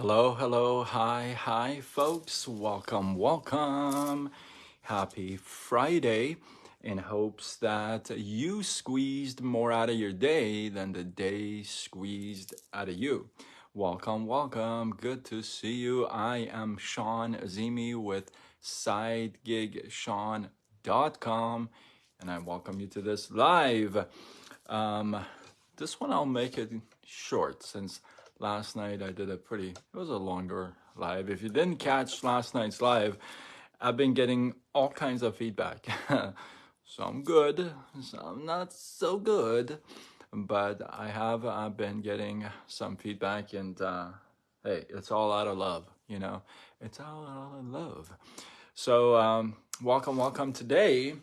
Hello, hello, hi, folks. Welcome. Happy Friday. In hopes that you squeezed more out of your day than the day squeezed out of you. Welcome. Good to see you. I am Sean Azimi with SideGigSean.com, and I welcome you to this live. This one I'll make it short since last night I did it was a longer live. If you didn't catch last night's live, I've been getting all kinds of feedback. Some good, some not so good, but I have been getting some feedback, and hey, it's all out of love, it's all out of love. So, welcome today.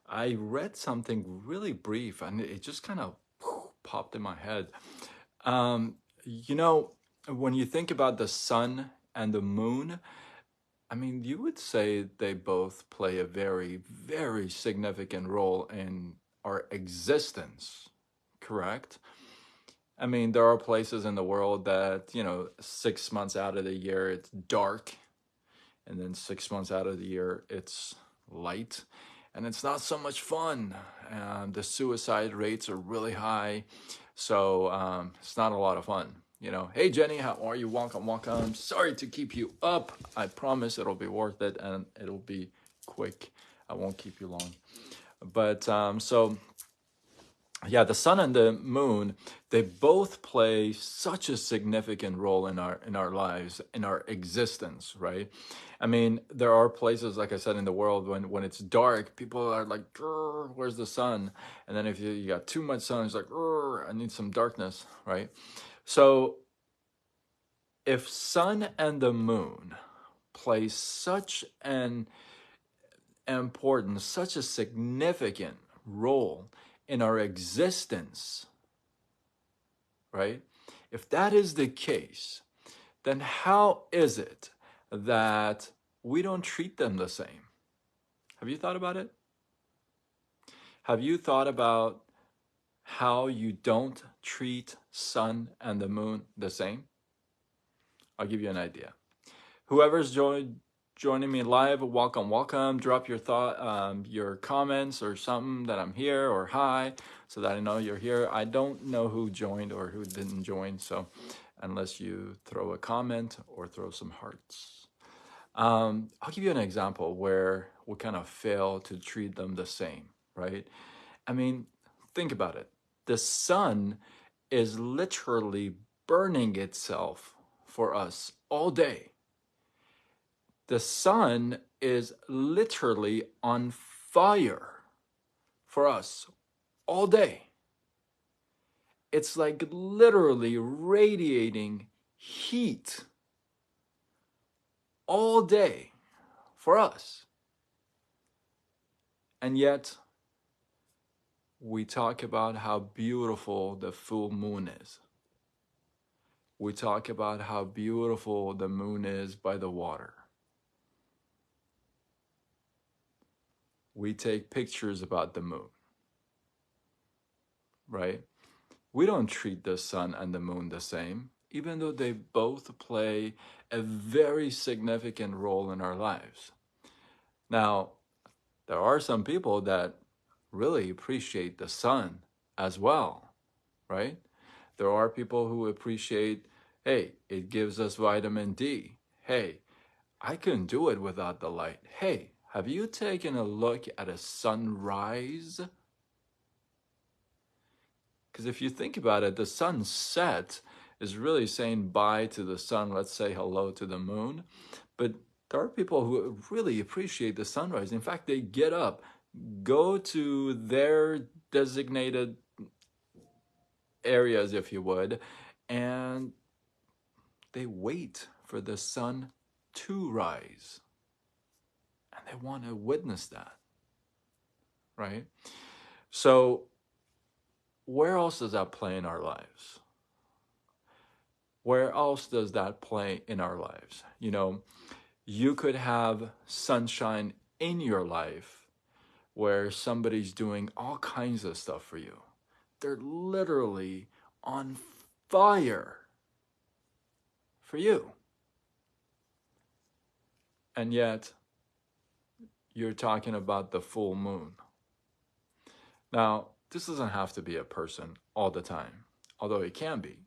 I read something really brief and it just kind of popped in my head. Um, you know, when you think about the sun and the moon, I mean, you would say they both play a very significant role in our existence, correct? I mean, there are places in the world that, 6 months out of the year it's dark, and then 6 months out of the year it's light, and it's not so much fun. The suicide rates are really high, so it's not a lot of fun. Hey Jenny, how are you? Welcome. Sorry to keep you up. I promise it'll be worth it and it'll be quick. I won't keep you long. But so yeah, the sun and the moon, they both play such a significant role in our lives, in our existence, right? I mean, there are places, like I said, in the world when it's dark, people are like, where's the sun? And then if you got too much sun, it's like, I need some darkness, right? So if sun and the moon play such an important, such a significant role in our existence, right? If that is the case, then how is it that we don't treat them the same? Have you thought about it? Have you thought about how you don't treat sun and the moon the same? I'll give you an idea. Whoever's joining me live, welcome. Drop your your comments or something that I'm here, or hi, so that I know you're here. I don't know who joined or who didn't join, so unless you throw a comment or throw some hearts. I'll give you an example where we kind of fail to treat them the same, right? I mean, think about it. The sun is literally burning itself for us all day. The sun is literally on fire for us all day. It's like literally radiating heat all day for us. And yet, we talk about how beautiful the full moon is. We talk about how beautiful the moon is by the water. We take pictures about the moon, right? We don't treat the sun and the moon the same, even though they both play a very significant role in our lives. Now, there are some people that really appreciate the sun as well, right? There are people who appreciate, hey, it gives us vitamin D. Hey, I couldn't do it without the light. Hey, have you taken a look at a sunrise? Because if you think about it, the sunset is really saying bye to the sun. Let's say hello to the moon. But there are people who really appreciate the sunrise. In fact, they get up, go to their designated areas, if you would, and they wait for the sun to rise. And they want to witness that, right? So where else does that play in our lives? Where else does that play in our lives? You could have sunshine in your life where somebody's doing all kinds of stuff for you. They're literally on fire. for you. And yet, you're talking about the full moon. Now, this doesn't have to be a person all the time, although it can be.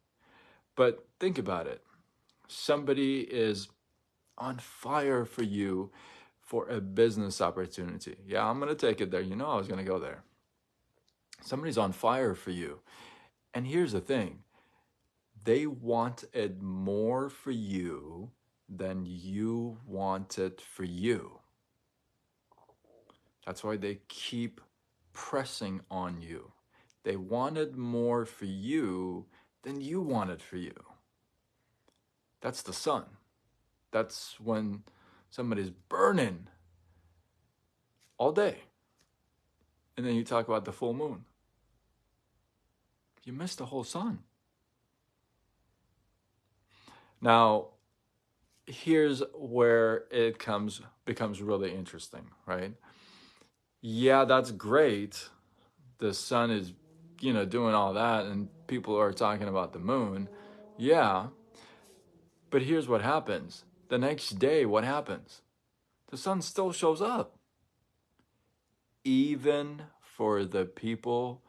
But think about it. Somebody is on fire for you for a business opportunity. Yeah, I'm going to take it there. You know I was going to go there. Somebody's on fire for you. And here's the thing. They wanted more for you than you wanted for you. That's why they keep pressing on you. They wanted more for you than you wanted for you. That's the sun. That's when somebody's burning all day. And then you talk about the full moon. You missed the whole sun. Now, here's where it becomes really interesting, right? Yeah, that's great. The sun is, doing all that, and people are talking about the moon. Yeah, but here's what happens. The next day, what happens? The sun still shows up. Even for the people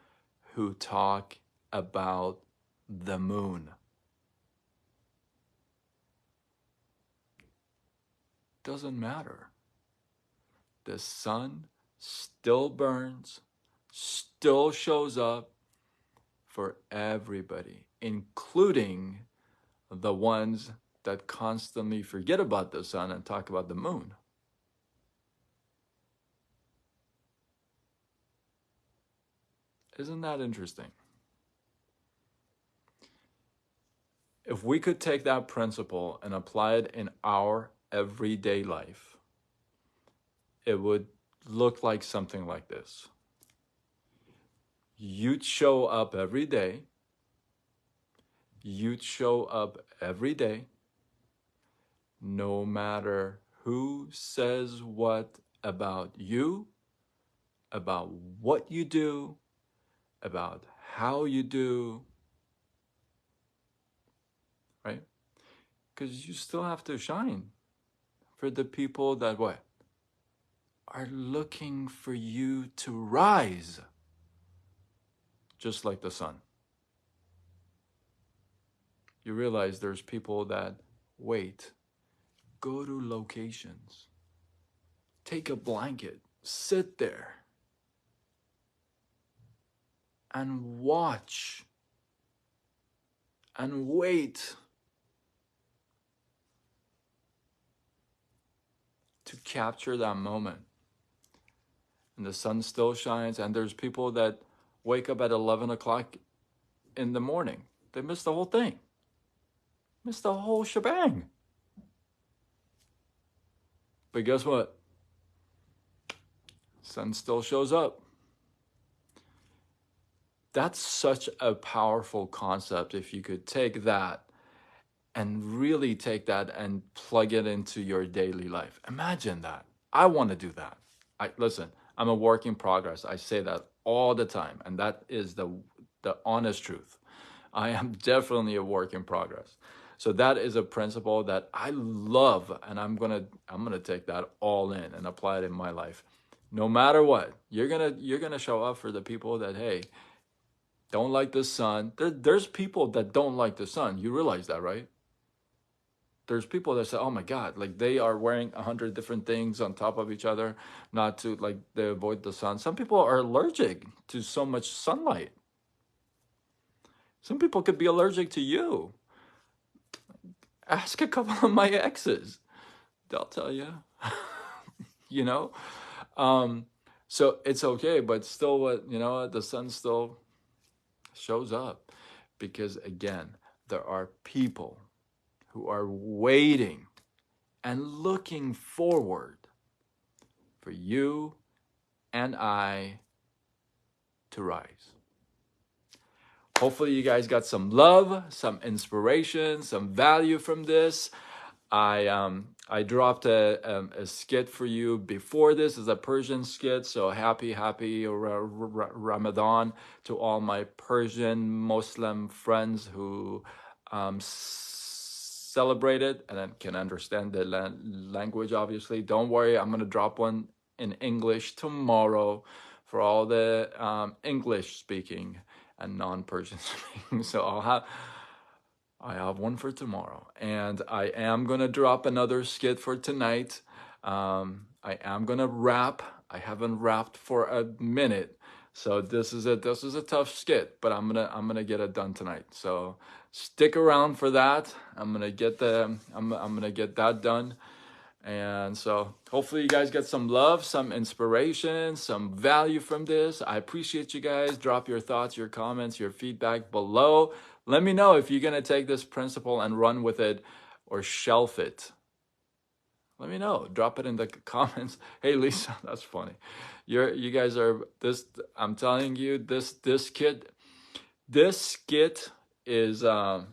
who talk about the moon. Doesn't matter. The sun still burns, still shows up for everybody, including the ones that constantly forget about the sun and talk about the moon. Isn't that interesting? If we could take that principle and apply it in our everyday life, it would look like something like this. You'd show up every day. You'd show up every day, no matter who says what about you, about what you do, about how you do, right? Because you still have to shine for the people that what? Are looking for you to rise, just like the sun. You realize there's people that wait, go to locations, take a blanket, sit there, and watch, and wait to capture that moment. And the sun still shines, and there's people that wake up at 11 o'clock in the morning. They miss the whole thing. Miss the whole shebang. But guess what? Sun still shows up. That's such a powerful concept if you could take that and really take that and plug it into your daily life. Imagine that. I want to do that. Listen, I'm a work in progress. I say that all the time, and that is the honest truth. I am definitely a work in progress. So that is a principle that I love, and I'm gonna take that all in and apply it in my life. No matter what, you're gonna show up for the people that, hey, don't like the sun. There's people that don't like the sun. You realize that, right? There's people that say, oh my God, like they are wearing 100 different things on top of each other, not to, like, they avoid the sun. Some people are allergic to so much sunlight. Some people could be allergic to you. Ask a couple of my exes. They'll tell you, you know? So it's okay, but still, the sun still shows up, because again, there are people who are waiting and looking forward for you and I to rise. Hopefully you guys got some love, some inspiration, some value from this. I dropped a skit for you before this. It's a Persian skit, so happy Ramadan to all my Persian Muslim friends who celebrate it and then can understand the language, obviously, don't worry. I'm going to drop one in English tomorrow for all the English speaking and non-Persian speaking. So I have one for tomorrow, and I am gonna drop another skit for tonight. I am gonna rap. I haven't rapped for a minute, so this is a tough skit, but I'm gonna get it done tonight. So stick around for that. I'm gonna get that done. And so hopefully you guys get some love, some inspiration, some value from this. I appreciate you guys. Drop your thoughts, your comments, your feedback below. Let me know if you're going to take this principle and run with it or shelf it. Let me know. Drop it in the comments. Hey, Lisa, that's funny. You guys are this. I'm telling you, this skit is a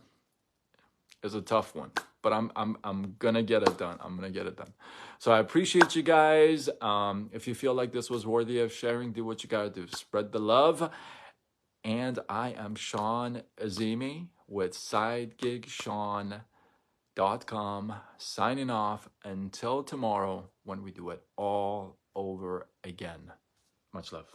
tough one, but I'm gonna get it done. I'm gonna get it done. So I appreciate you guys. If you feel like this was worthy of sharing, do what you gotta do. Spread the love. And I am Sean Azimi with SideGigSean.com, signing off until tomorrow when we do it all over again. Much love.